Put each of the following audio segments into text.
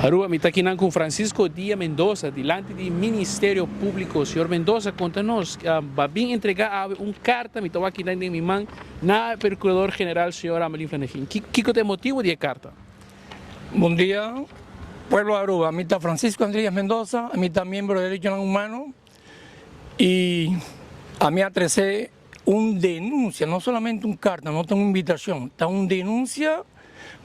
Aruba, me está aquí con Francisco Díaz Mendoza, delante del Ministerio Público. Señor Mendoza, contanos, va bien entregar una carta, me está aquí en mi mano, na Procurador General, señor Amelín Flanagan. ¿Qué es el motivo de la carta? Buen día, pueblo de Aruba. A mí está Francisco Díaz Mendoza, a mí está miembro de Derechos Humanos y a mí atresé una denuncia, no solamente una carta, no tengo invitación, está una denuncia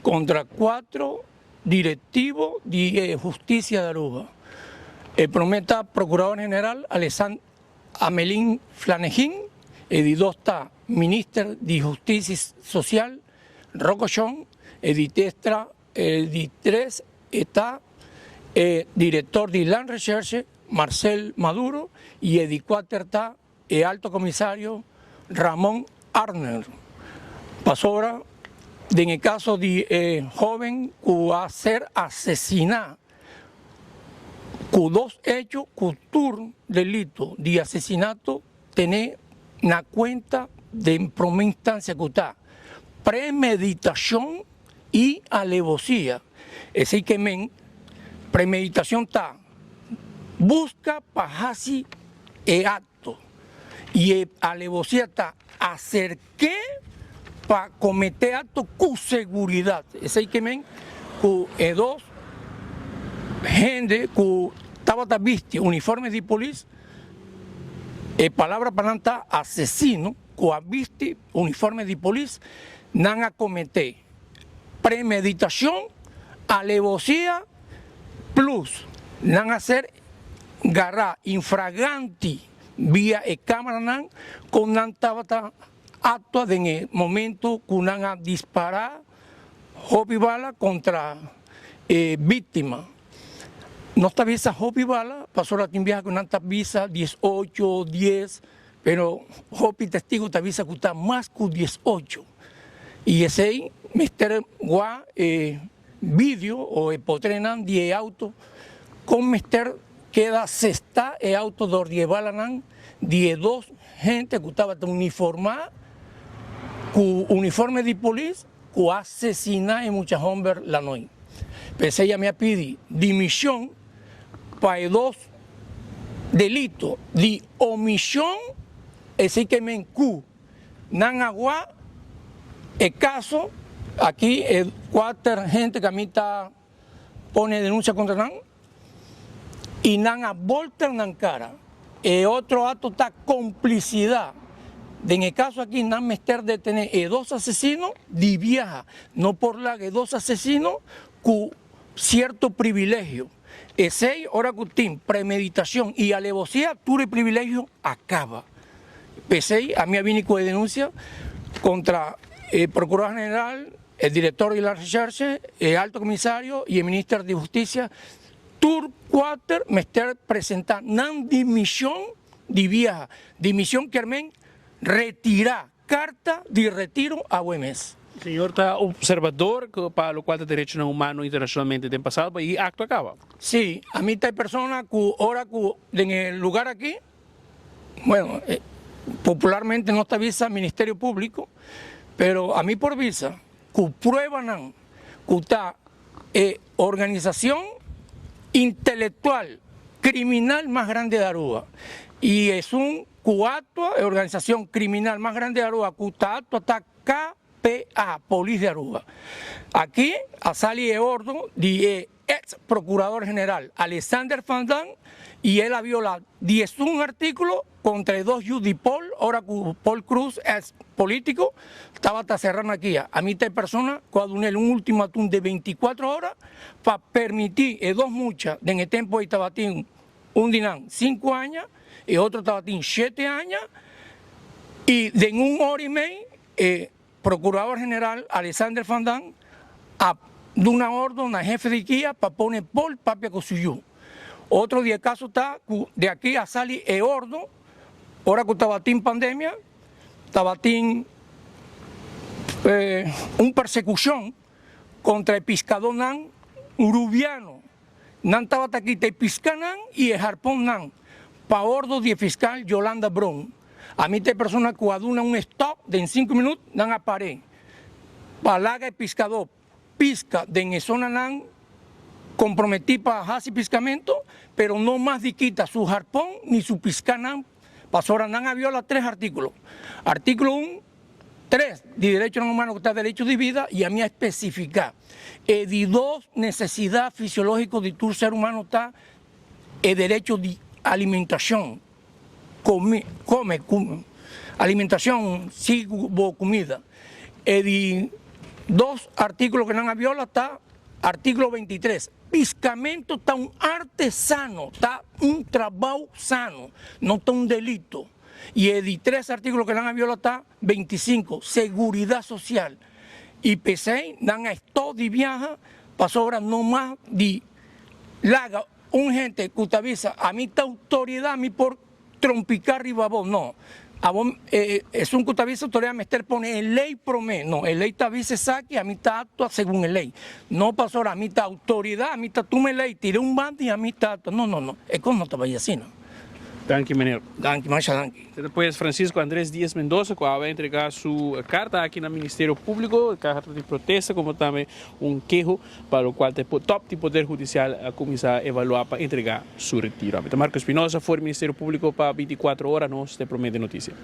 contra 4 directivos de justicia de Aruba. El prometa Procurador General Amelín Flanagan, el 2 está Ministro de Justicia Social Rocco Chong, el 3 está director de Land Research Marcel Maduro y el 4 está el alto comisario Ramón Arner. Pasó ahora en el caso de joven que va a ser asesinado, con 2 hechos, con delito de asesinato, tener una cuenta de primera instancia que está premeditación y alevosía. Es decir, que premeditación está busca para hacer el acto y alevosía está acerqué para cometer actos con seguridad. Es decir, que 2 gente que estaba viste uniformes de policía, palabra para nada asesino, que viste uniformes de policía, no a cometer premeditación, alevosía, plus, no a hacer garra infraganti vía cámara, con nanta acto en el momento que van a disparar Hopi Bala contra víctima. No está visa Hopi Bala, pasó la timbia con nanta visa 18, 10, pero Hopi testigo está visa que está más que 18. Y ese mister gua vídeo o potrenan de auto con mister queda sexta el auto de Ordiebalanan de 2 gente que estaba uniformada con uniforme de policía que asesina en muchas hombres la noche. Pues ella me ha pedido dimisión para 2 delitos de omisión, es decir que me encu nan agua el caso aquí 4 gente que a mí está pone denuncia contra nan y nan a volta nan cara. El otro acto está complicidad. En el caso aquí, no mester de tener 2 asesinos de viaja, no por la que 2 asesinos con cierto privilegio. Es 6 horas que premeditación y alevosía, tu privilegio acaba. P6, a mí viene con denuncia contra el Procurador General, el director de la Research, el alto comisario y el ministro de Justicia. Tur 4 mester presentar nan dimisión de viaja, dimisión que armen retirar carta de retiro a UEMES. Señor está observador para lo cual de derechos humanos internacionalmente de pasado y acto acaba. Sí, a mí hay personas que ahora en el lugar aquí, bueno, popularmente no está visa Ministerio Público, pero a mí por visa, que prueban que está organización intelectual criminal más grande de Aruba y es un cuatro organización criminal más grande de Aruba, Cutato está KPA, Policía de Aruba. Aquí ha salido orden de ex Procurador General Alexander Fandán y él ha violado 11 artículos contra 2 Judipol, ahora Paul Cruz es político, estaba cerrando aquí. A mí hay personas que han dado un ultimátum de 24 horas para permitir 2 muchas, en el tiempo de Tabatín, un dinan 5 años, y otro Tabatín 7 años, y de un hora y media, Procurador General Alexander Fandán ha dado una orden al jefe de IKEA para poner por papia cosuyú. Otro día caso está de aquí a salir el orden, ahora que Tabatín pandemia, Tabatín una persecución contra el pescador nan urubiano. Nan Tabata aquí te piscanan y el harpón nan. Pa orden de fiscal Yolanda Brown. A mí te persona que aduna un stop de en 5 minutos nan apare. Palaga el pescador pisca de en zona nan comprometí para hacer piscamento, pero no más de quita su jarpón ni su piscanán. Pasora nan viola 3 artículos. Artículo 1, 3 de derechos humanos que está derecho de vida y a mí a especificar. De 2 necesidad fisiológica de tu ser humano está el derecho de alimentación. Alimentación, sí, comida. De 2 artículos que nan viola está artículo 23. Piscamento está un artesano, está un trabajo sano, no está un delito. Y de 3 artículos que nan viola está 25, seguridad social. Y P6 dan a esto de viaja, pasó ahora no más de laga un gente que avisa a mí esta autoridad, a mí por trompicar arriba a vos, no. A vos, es un que avisa autoridad, me pone en ley promé, no, el ley te avisa saque, a mí está actúa según el ley. No pasó ahora, a mí está autoridad, a mí está tú me ley, tiré un bando y a mí está actúa. No, es como no te vayas así, ¿no? Danke, meneer. Danke, muchas danke. Depois, Francisco Andrés Díaz Mendoza, que vai entregar sua carta aqui no Ministério Público, carta de protesta, como também queijo para o qual o top de Poder Judicial começar a evaluar para entregar seu retiro. Marco Espinosa, foi Ministério Público para 24 horas, nós te promete notícia.